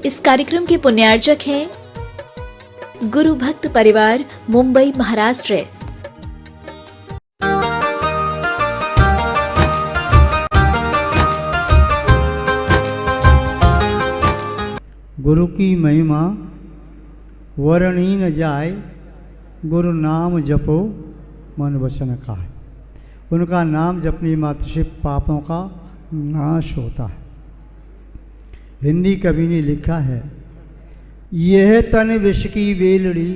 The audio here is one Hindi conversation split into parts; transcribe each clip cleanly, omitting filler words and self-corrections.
इस कार्यक्रम के पुण्यार्चक हैं गुरु भक्त परिवार, मुंबई, महाराष्ट्र। गुरु की महिमा वर्णी न जाए, गुरु नाम जपो मन वचन खाए। उनका नाम जपने मात्र से पापों का नाश होता है। हिंदी कवि ने लिखा है, यह तन विष की बेलड़ी,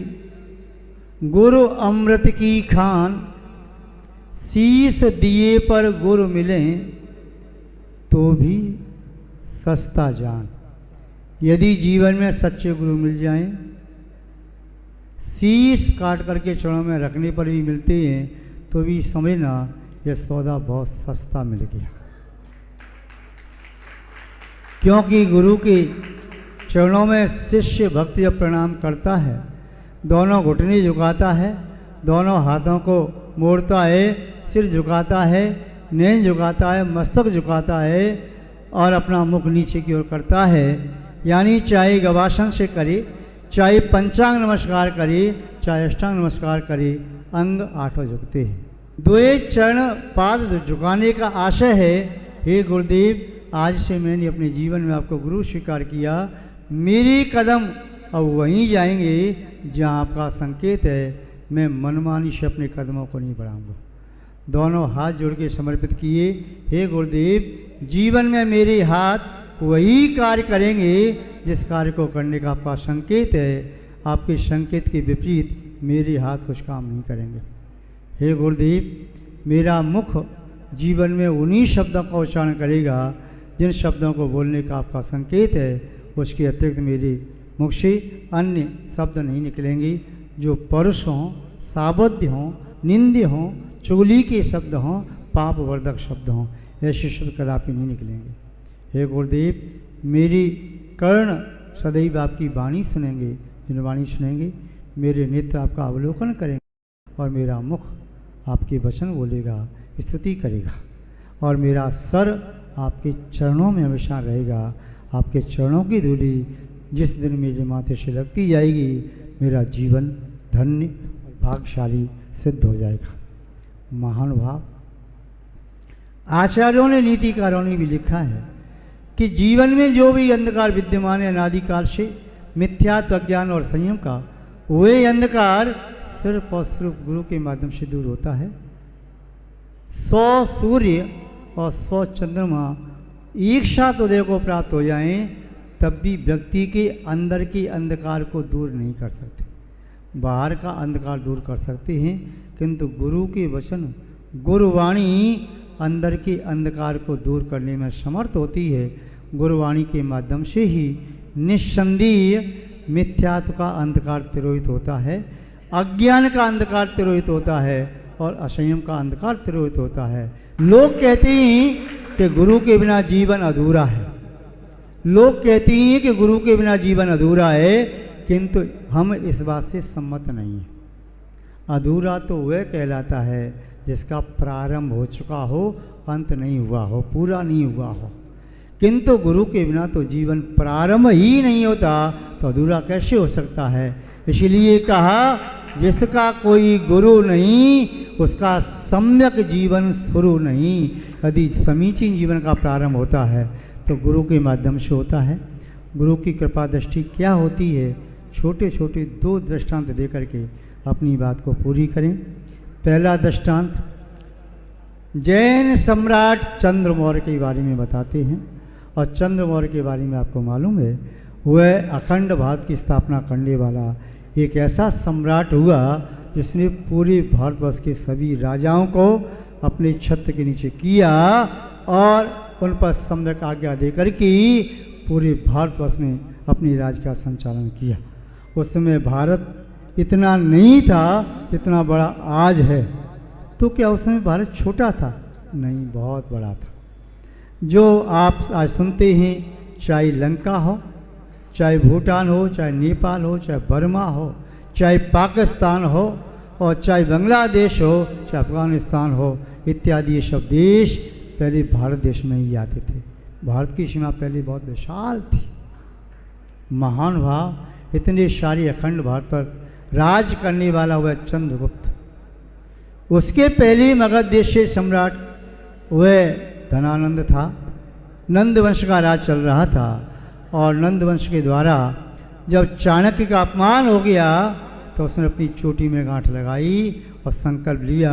गुरु अमृत की खान, शीस दिए पर गुरु मिले तो भी सस्ता जान। यदि जीवन में सच्चे गुरु मिल जाएं, शीश काट करके चरणों में रखने पर भी मिलते हैं, तो भी समझना यह सौदा बहुत सस्ता मिल गया। क्योंकि गुरु के चरणों में शिष्य भक्त जब प्रणाम करता है, दोनों घुटने झुकाता है, दोनों हाथों को मोड़ता है, सिर झुकाता है, नैन झुकाता है, मस्तक झुकाता है और अपना मुख नीचे की ओर करता है। यानी चाहे गवासन से करे, चाहे पंचांग नमस्कार करे, चाहे अष्टांग नमस्कार करे, अंग आठों झुकते हैं। द्वय चरण पाद झुकाने का आशय है, हे गुरुदेव, आज से मैंने अपने जीवन में आपको गुरु स्वीकार किया। मेरे कदम अब वहीं जाएंगे जहाँ आपका संकेत है। मैं मनमानी से अपने कदमों को नहीं बढ़ाऊंगा। दोनों हाथ जोड़ के समर्पित किए, हे गुरुदेव, जीवन में मेरे हाथ वही कार्य करेंगे जिस कार्य को करने का आपका संकेत है। आपके संकेत के विपरीत मेरे हाथ कुछ काम नहीं करेंगे। हे गुरुदेव, मेरा मुख जीवन में उन्हीं शब्दों का उच्चारण करेगा जिन शब्दों को बोलने का आपका संकेत है। उसके अतिरिक्त मेरे मुख से अन्य शब्द नहीं निकलेंगे जो परुष हों, साबद्य हों, निंद्य हों, चुगली के शब्द हों, पाप वर्धक शब्द हों। ऐसे शब्द कदापि नहीं निकलेंगे। हे गुरुदेव, मेरी कर्ण सदैव आपकी वाणी सुनेंगे। जिन वाणी सुनेंगे मेरे नेत्र आपका अवलोकन करेंगे और मेरा मुख आपके वचन बोलेगा, स्तुति करेगा और मेरा सर आपके चरणों में हमेशा रहेगा। आपके चरणों की धूली जिस दिन मेरे माथे से लगती जाएगी, मेरा जीवन धन्य और भाग्यशाली सिद्ध हो जाएगा। महानुभाव, आचार्यों ने, नीतिकारों ने भी लिखा है कि जीवन में जो भी अंधकार विद्यमान है अनादिकाल से, मिथ्यात्व, अज्ञान और संयम का, वे अंधकार सिर्फ और सिर्फ गुरु के माध्यम से दूर होता है। 100 सूर्य और 100 चंद्रमा एक साथ उदय को प्राप्त हो जाएं, तब भी व्यक्ति के अंदर के अंधकार को दूर नहीं कर सकते। बाहर का अंधकार दूर कर सकते हैं, किंतु गुरु के वचन, गुरुवाणी अंदर के अंधकार को दूर करने में समर्थ होती है। गुरुवाणी के माध्यम से ही निस्संदेह मिथ्यात्व का अंधकार तिरोहित होता है, अज्ञान का अंधकार तिरोहित होता है और असंयम का अंधकार तिरोहित होता है। लोग कहते हैं कि गुरु के बिना जीवन अधूरा है। लोग कहते हैं कि गुरु के बिना जीवन अधूरा है, किंतु हम इस बात से सम्मत नहीं हैं। अधूरा तो वह कहलाता है जिसका प्रारंभ हो चुका हो, अंत नहीं हुआ हो, पूरा नहीं हुआ हो। किंतु गुरु के बिना तो जीवन प्रारंभ ही नहीं होता, तो अधूरा कैसे हो सकता है। इसलिए कहा, जिसका कोई गुरु नहीं उसका सम्यक जीवन शुरू नहीं। यदि समीचीन जीवन का प्रारंभ होता है तो गुरु के माध्यम से होता है। गुरु की कृपा दृष्टि क्या होती है, छोटे छोटे 2 दृष्टांत दे करके अपनी बात को पूरी करें। पहला दृष्टांत जैन सम्राट चंद्र मौर्य के बारे में बताते हैं। और चंद्र मौर्य के बारे में आपको मालूम है, वह अखंड भारत की स्थापना करने वाला एक ऐसा सम्राट हुआ जिसने पूरे भारतवर्ष के सभी राजाओं को अपने छत्र के नीचे किया और उन पर सम्यक आज्ञा देकर के पूरे भारतवर्ष में अपने राज्य का संचालन किया। उस समय भारत इतना नहीं था जितना बड़ा आज है। तो क्या उस समय भारत छोटा था? नहीं, बहुत बड़ा था। जो आप आज सुनते हैं, चाहे लंका हो, चाहे भूटान हो, चाहे नेपाल हो, चाहे बर्मा हो, चाहे पाकिस्तान हो और चाहे बांग्लादेश हो, चाहे अफगानिस्तान हो, इत्यादि ये सब देश पहले भारत देश में ही आते थे। भारत की सीमा पहले बहुत विशाल थी। महानुभाव इतने सारी अखंड भारत पर राज करने वाला हुआ चंद्रगुप्त, उसके पहले मगध देश से सम्राट वह धनानंद था। नंद वंश का राज चल रहा था और नंद वंश के द्वारा जब चाणक्य का अपमान हो गया तो उसने अपनी चोटी में गांठ लगाई और संकल्प लिया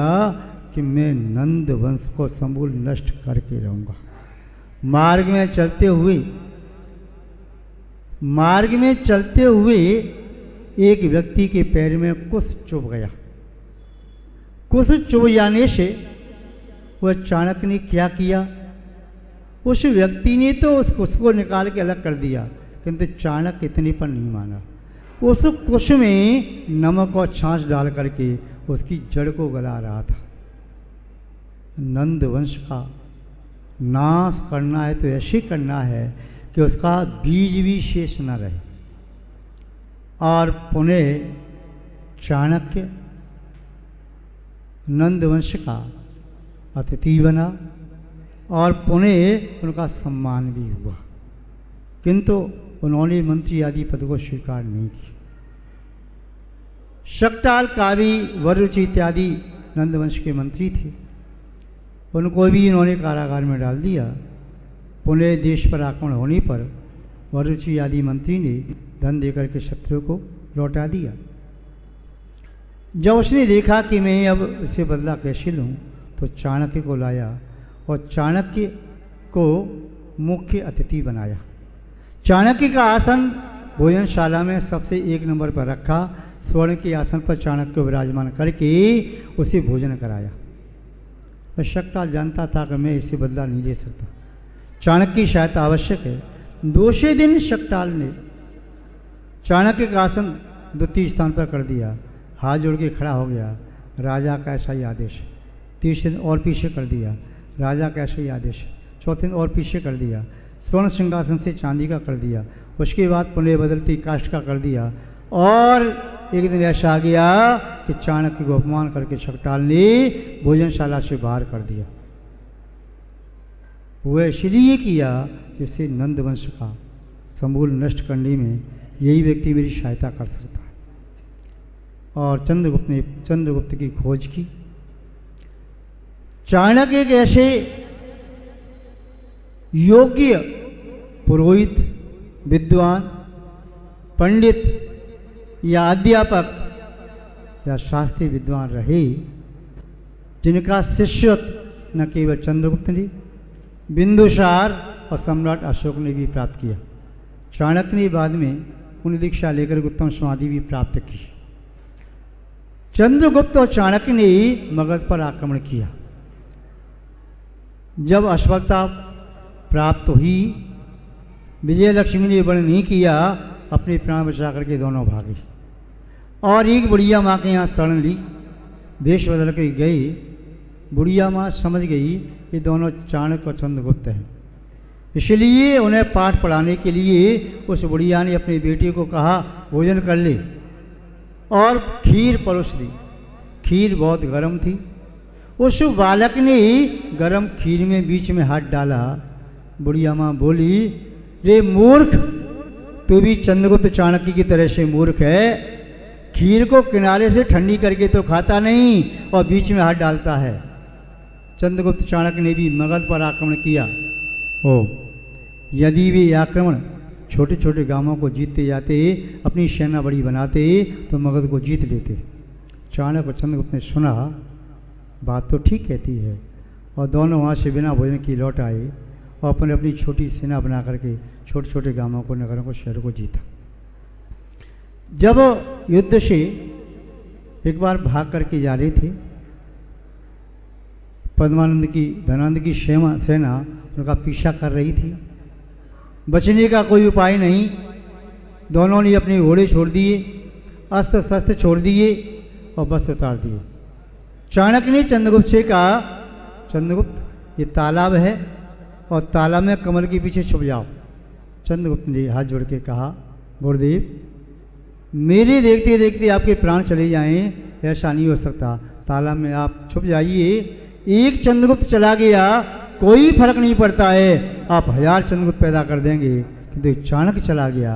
कि मैं नंद वंश को समूल नष्ट करके रहूँगा। मार्ग में चलते हुए एक व्यक्ति के पैर में कुश चुभ गया। कुश चुभ जाने से वह चाणक्य ने क्या किया, उस व्यक्ति ने तो उस कुश को निकाल के अलग कर दिया, किंतु चाणक्य इतने पर नहीं माना। उस कुश में नमक और छाछ डाल करके उसकी जड़ को गला रहा था। नंद वंश का नाश करना है तो ऐसे करना है कि उसका बीज भी शेष न रहे। और पुनः चाणक्य नंद वंश का अतिथि बना और पुनः उनका सम्मान भी हुआ, किंतु उन्होंने मंत्री आदि पद को स्वीकार नहीं किया। शकटाल, कावी, वरुचि इत्यादि नंदवंश के मंत्री थे, उनको भी इन्होंने कारागार में डाल दिया। पुनः देश पर आक्रमण होने पर वरुचि आदि मंत्री ने धन देकर के शत्रु को लौटा दिया। जब उसने देखा कि मैं अब इसे बदला कैसे लूँ, तो चाणक्य को लाया और चाणक्य को मुख्य अतिथि बनाया। चाणक्य का आसन भोजनशाला में सबसे एक नंबर पर रखा। स्वर्ण के आसन पर चाणक्य को विराजमान करके उसे भोजन कराया। वह शकटाल जानता था कि मैं इसे बदला नहीं ले सकता, चाणक्य की सहायता आवश्यक है। दूसरे दिन शकटाल ने चाणक्य का आसन द्वितीय स्थान पर कर दिया, हाथ जोड़ के खड़ा हो गया, राजा का ऐसा ही आदेश। तीसरे दिन और पीछे कर दिया, राजा का ऐसा ही आदेश। चौथे दिन और पीछे कर दिया, स्वर्ण सिंहासन से चांदी का कर दिया। उसके बाद पुनः बदलती काष्ठ का कर दिया। और एक दिन ऐसा आ गया कि चाणक्य को अपमान करके शकटाल ने भोजनशाला से बाहर कर दिया। वह इसलिए किया जिससे नंद वंश का समूल नष्ट करने में यही व्यक्ति मेरी सहायता कर सकता है। और चंद्रगुप्त ने चंद्रगुप्त की खोज की। चाणक्य एक ऐसे योग्य पुरोहित, विद्वान, पंडित या अध्यापक या शास्त्रीय विद्वान रहे जिनका शिष्यत्व न केवल चंद्रगुप्त ने, बिंदुसार और सम्राट अशोक ने भी प्राप्त किया। चाणक्य ने बाद में उन्हें दीक्षा लेकर उत्तम समाधि भी प्राप्त की। चंद्रगुप्त और चाणक्य ने मगध पर आक्रमण किया। जब असफलता प्राप्त हुई, विजय लक्ष्मी ने वर्ण नहीं किया, अपने प्राण बचा करके दोनों भागे और एक बुढ़िया माँ के यहाँ शरण ली। वेश बदल कर गई। बुढ़िया माँ समझ गई ये दोनों चाणक्य और चंद्रगुप्त हैं, इसलिए उन्हें पाठ पढ़ाने के लिए उस बुढ़िया ने अपने बेटे को कहा भोजन कर ले और खीर परोस दी। खीर बहुत गर्म थी। उस बालक ने गर्म खीर में बीच में हाथ डाला। बुढ़िया माँ बोली, रे मूर्ख, तू भी चंद्रगुप्त चाणक्य की तरह से मूर्ख है। खीर को किनारे से ठंडी करके तो खाता नहीं और बीच में हाथ डालता है। चंद्रगुप्त चाणक्य ने भी मगध पर आक्रमण किया। यदि वे आक्रमण छोटे छोटे गांवों को जीतते जाते, अपनी सेना बड़ी बनाते, तो मगध को जीत लेते। चाणक्य और चंद्रगुप्त ने सुना, बात तो ठीक कहती है, और दोनों वहाँ से बिना भोजन की लौट आए और अपनी छोटी सेना बना करके छोटे छोटे गांवों को, नगरों को, शहरों को जीता। जब युद्ध से एक बार भाग करके जा रहे थे, धनानंद की सेना उनका पीछा कर रही थी। बचने का कोई उपाय नहीं। दोनों ने अपने घोड़े छोड़ दिए, अस्त्र शस्त्र छोड़ दिए और वस्त्र उतार दिए। चाणक्य ने चंद्रगुप्त से कहा, चंद्रगुप्त ये तालाब है और तालाब में कमल के पीछे छुप जाओ। चंद्रगुप्त ने हाथ जोड़ के कहा, गुरुदेव मेरे देखते देखते आपके प्राण चले जाएं, ऐसा नहीं हो सकता। तालाब में आप छुप जाइए। एक चंद्रगुप्त चला गया, कोई फर्क नहीं पड़ता है, आप 1000 चंद्रगुप्त पैदा कर देंगे। किंतु चाणक्य चला गया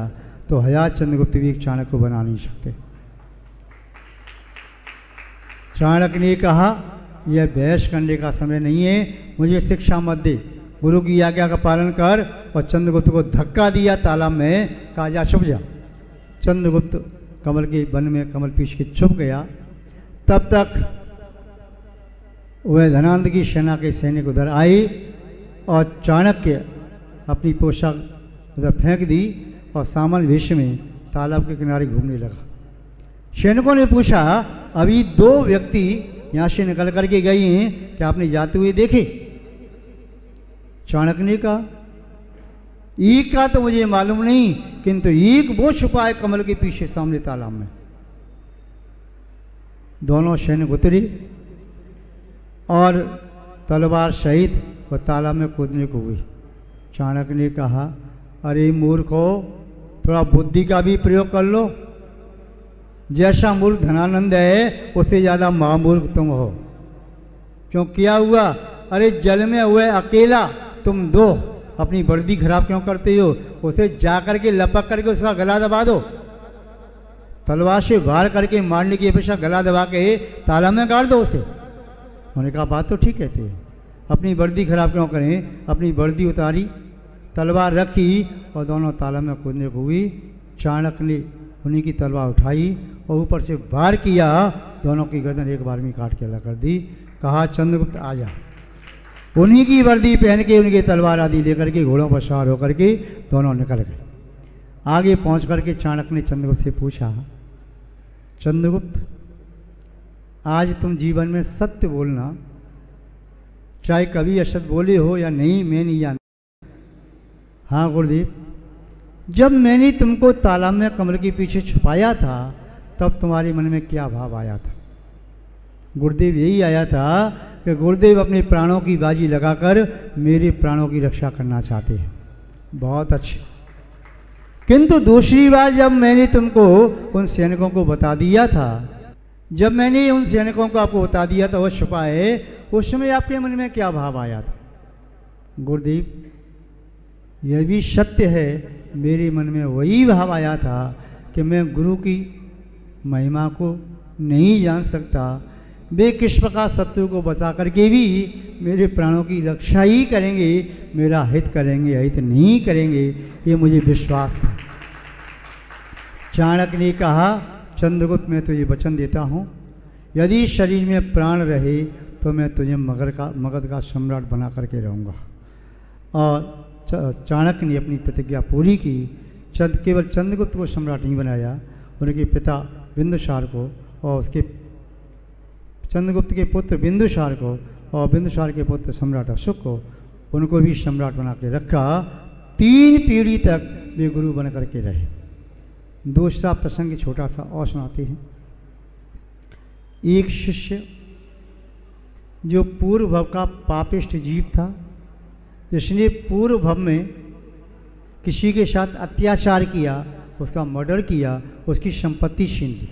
तो हजार चंद्रगुप्त भी एक चाणक्य को बना नहीं सकते। चाणक्य ने कहा यह बहस करने का समय नहीं है, मुझे शिक्षा मत दे, गुरु की आज्ञा का पालन कर। और चंद्रगुप्त को धक्का दिया तालाब में, कहा जा छुप जा। चंद्रगुप्त कमल के वन में कमल पीछ के छुप गया। तब तक वह धनानंद की सेना के सैनिक उधर आए और चाणक्य अपनी पोशाक उधर फेंक दी और सामान्य वेश में तालाब के किनारे घूमने लगा। सैनिकों ने पूछा अभी 2 व्यक्ति यहाँ से निकल करके गए हैं, क्या आपने जाते हुए देखे? चाणक्य ने कहा एक का तो मुझे मालूम नहीं, किंतु एक वो छुपा है कमल के पीछे सामने तालाब में। दोनों सैनिक उतरे और तलवार सहित वो तालाब में कूदने को हुई। चाणक्य ने कहा अरे मूर्खो, थोड़ा बुद्धि का भी प्रयोग कर लो। जैसा मूर्ख धनानंद है उससे ज़्यादा महामूर्ख तुम हो। क्यों किया हुआ? अरे जल में हुए अकेला तुम 2 अपनी वर्दी खराब क्यों करते हो? उसे जा करके लपक करके उसका गला दबा दो। तलवार से वार करके मारने की अपेक्षा गला दबा के तालाब में गाड़ दो उसे। उन्होंने कहा बात तो ठीक कहते हैं, अपनी वर्दी खराब क्यों करें? अपनी वर्दी उतारी, तलवार रखी और दोनों तालाब में कूदने को हुई। चाणक्य ने उन्हीं की तलवार उठाई और ऊपर से वार किया, दोनों की गर्दन एक बार में काट के अलग कर दी। कहा चंद्रगुप्त आ जा। उन्हीं की वर्दी पहन के उनकी तलवार आदि लेकर के घोड़ों पर सवार होकर के दोनों निकल गए। आगे पहुंच करके चाणक्य ने चंद्रगुप्त से पूछा चंद्रगुप्त आज तुम जीवन में सत्य बोलना, चाहे कभी असत्य बोले हो या नहीं, मैं नहीं जानता। हाँ गुरुदेव, जब मैंने तुमको तालाब में कमल के पीछे छुपाया था तब तुम्हारे मन में क्या भाव आया था? गुरुदेव यही आया था कि गुरुदेव अपने प्राणों की बाजी लगाकर मेरे प्राणों की रक्षा करना चाहते हैं। बहुत अच्छे। किंतु दूसरी बार जब मैंने तुमको उन सैनिकों को बता दिया था, जब मैंने उन सैनिकों को आपको बता दिया था वो छुपा है, उस समय आपके मन में क्या भाव आया था? गुरुदेव यह भी सत्य है, मेरे मन में वही भाव आया था कि मैं गुरु की महिमा को नहीं जान सकता। वे किस प्रकार शत्रु को बचा करके भी मेरे प्राणों की रक्षा ही करेंगे, मेरा हित करेंगे, अहित नहीं करेंगे, ये मुझे विश्वास था। चाणक्य ने कहा चंद्रगुप्त मैं तुझे वचन देता हूँ, यदि शरीर में प्राण रहे तो मैं तुझे मगध का सम्राट बना करके रहूँगा। और चाणक्य ने अपनी प्रतिज्ञा पूरी की। केवल चंद्रगुप्त को सम्राट नहीं बनाया, उनके पिता बिंदुसार को और उसके चंद्रगुप्त के पुत्र बिंदुसार को और बिंदुसार के पुत्र सम्राट अशोक को, उनको भी सम्राट बना के रखा। 3 पीढ़ी तक वे गुरु बन करके रहे। दूसरा प्रसंग छोटा सा और सुनाते हैं। एक शिष्य जो पूर्व भव का पापिष्ट जीव था, जिसने पूर्व भव में किसी के साथ अत्याचार किया, उसका मर्डर किया, उसकी संपत्ति छीन ली,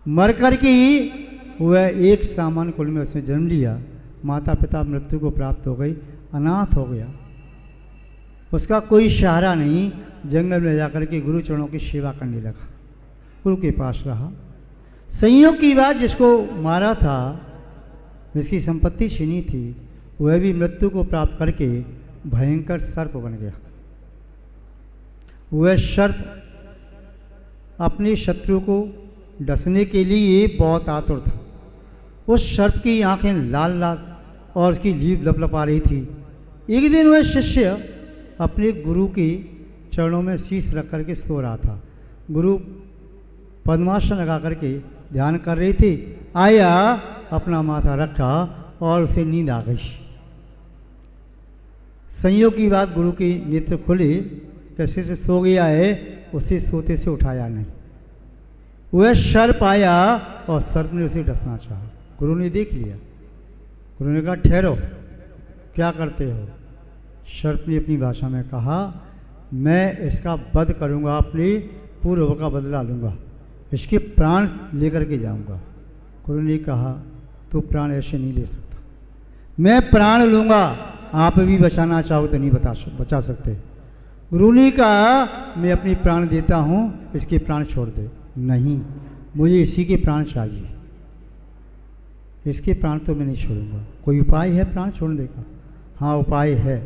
मर करके ही वह एक सामान्य कुल में उसने जन्म लिया। माता पिता मृत्यु को प्राप्त हो गई, अनाथ हो गया, उसका कोई सहारा नहीं। जंगल में जाकर के गुरु चरणों की सेवा करने लगा, गुरु के पास रहा। संयोग की बात, जिसको मारा था, जिसकी संपत्ति छीनी थी, वह भी मृत्यु को प्राप्त करके भयंकर सर्प बन गया। वह सर्प अपने शत्रु को डसने के लिए बहुत आतुर था। उस सर्प की आंखें लाल लाल और उसकी जीभ लपलपा रही थी। एक दिन वह शिष्य अपने गुरु के चरणों में शीश रख करके सो रहा था। गुरु पद्मासन लगा करके ध्यान कर रहे थे। आया, अपना माथा रखा और उसे नींद आ गई। संयोग की बात, गुरु के नेत्र खुले, कैसे से सो गया है, उसे सोते से उठाया नहीं। वह सर्प आया और सर्प ने उसे डसना चाहा। गुरु ने देख लिया। गुरु ने कहा ठहरो, क्या करते हो? सर्प ने अपनी भाषा में कहा मैं इसका वध करूंगा, अपने पूर्व का बदला लूंगा, इसके प्राण लेकर के जाऊंगा। गुरु ने कहा तो प्राण ऐसे नहीं ले सकता, मैं प्राण लूंगा, आप भी बचाना चाहो तो नहीं बचा सकते। गुरु ने कहा मैं अपनी प्राण देता हूँ, इसके प्राण छोड़ दे। नहीं, मुझे इसी के प्राण चाहिए, इसके प्राण तो मैं नहीं छोड़ूंगा। कोई उपाय है प्राण छोड़ने का? हाँ, उपाय है।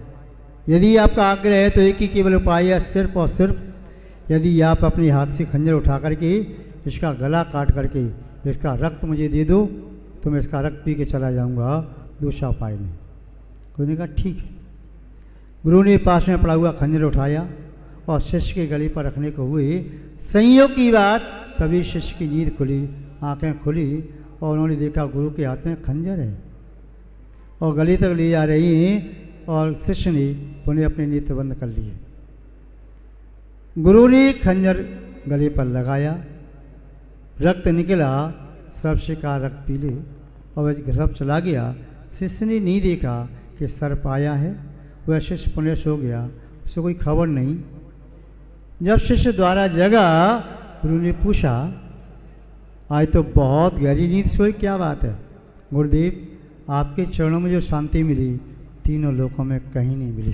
यदि आपका आग्रह है तो एक ही केवल उपाय है, सिर्फ और सिर्फ यदि आप अपने हाथ से खंजर उठा करके इसका गला काट करके इसका रक्त मुझे दे दो तो मैं इसका रक्त पी के चला जाऊंगा, दूसरा उपाय नहीं। गुरु ने कहा ठीक है। गुरु ने पास में पड़ा हुआ खंजर उठाया और शिष्य के गले पर रखने को हुए। संयोग की बात, तभी शिष्य की नींद खुली, आंखें खुली और उन्होंने देखा गुरु के हाथ में खंजर है और गले तक ले जा रही हैं और शिष्य ने उन्हें अपने नेत्र बंद कर लिए। गुरु ने खंजर गले पर लगाया, रक्त निकला, सबसे का रक्त पी ले और वह सब चला गया। शिष्य ने नहीं देखा कि सर्प आया है, वह शिष्य पुण्य सो गया, उसे कोई खबर नहीं। जब शिष्य द्वारा जगा, गुरु ने पूछा आज तो बहुत गहरी नींद सोई, क्या बात है? गुरुदेव आपके चरणों में जो शांति मिली तीनों लोकों में कहीं नहीं मिली,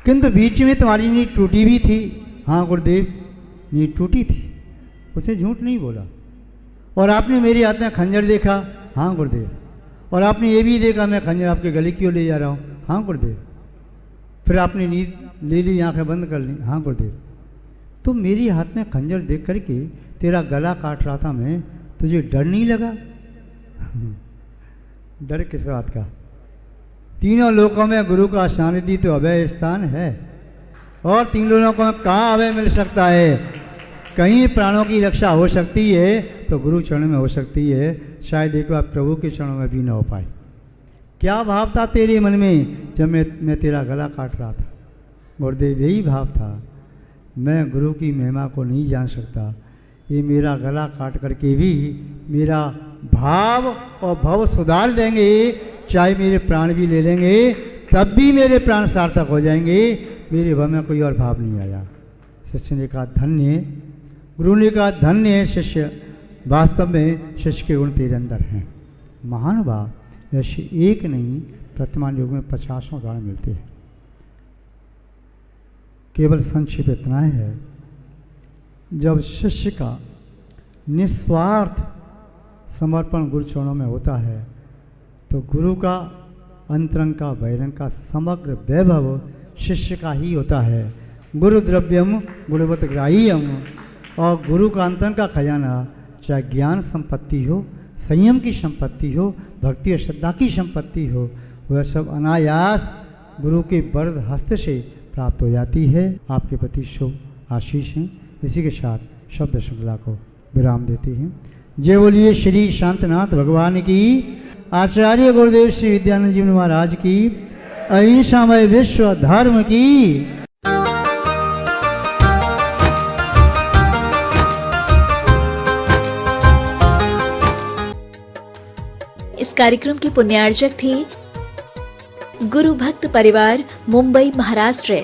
किंतु बीच में तुम्हारी नींद टूटी भी थी। हाँ गुरुदेव, नींद टूटी थी, उसे झूठ नहीं बोला। और आपने मेरे हाथ में खंजर देखा। हाँ गुरुदेव। और आपने ये भी देखा मैं खंजर आपके गले की ओर ले जा रहा हूँ। हाँ गुरुदेव। फिर आपने नींद ले ली, आंखें बंद कर ली। हाँ गुरुदेव। तो मेरे हाथ में खंजर देख करके तेरा गला काट रहा था मैं, तुझे डर नहीं लगा? डर किस बात का? तीनों लोकों में गुरु का सानिध्य तो अभय स्थान है और तीनों लोकों में कहाँ अभय मिल सकता है? कहीं प्राणों की रक्षा हो सकती है तो गुरु चरण में हो सकती है, शायद एक बार प्रभु के चरणों में भी न हो पाए। क्या भाव था तेरे मन में जब मैं तेरा गला काट रहा था? गुरुदेव यही भाव था, मैं गुरु की महिमा को नहीं जान सकता, ये मेरा गला काट करके भी मेरा भाव और भव सुधार देंगे, चाहे मेरे प्राण भी ले लेंगे तब भी मेरे प्राण सार्थक हो जाएंगे, मेरे भव में कोई और भाव नहीं आया। शिष्य ने कहा धन्य, गुरु ने कहा धन्य है शिष्य, वास्तव में शिष्य के गुण तेरे अंदर हैं। महानुभाव ऐसे एक नहीं, वर्तमान युग में 50 उदाहरण मिलते हैं। केवल संक्षेप इतना है, जब शिष्य का निस्वार्थ समर्पण गुरु चरणों में होता है तो गुरु का अंतरंग का बहिरंग का समग्र वैभव शिष्य का ही होता है। गुरु द्रव्यम गुरुवत ग्राह्यम, और गुरु का अंतरंग का खजाना चाहे ज्ञान संपत्ति हो, संयम की संपत्ति हो, भक्ति और श्रद्धा की संपत्ति हो, वह सब अनायास गुरु के वरद हस्त से प्राप्त हो जाती है। आपके प्रति शुभ आशीष हैं। इसी के साथ शब्द श्रृंखला को विराम देते हैं। जय बोलिए श्री शांतनाथ भगवान की, आचार्य गुरुदेव श्री विद्यानंद जी महाराज की, अहिंसामय विश्व धर्म की। इस कार्यक्रम के पुण्यार्जक थे गुरु भक्त परिवार, मुंबई, महाराष्ट्र।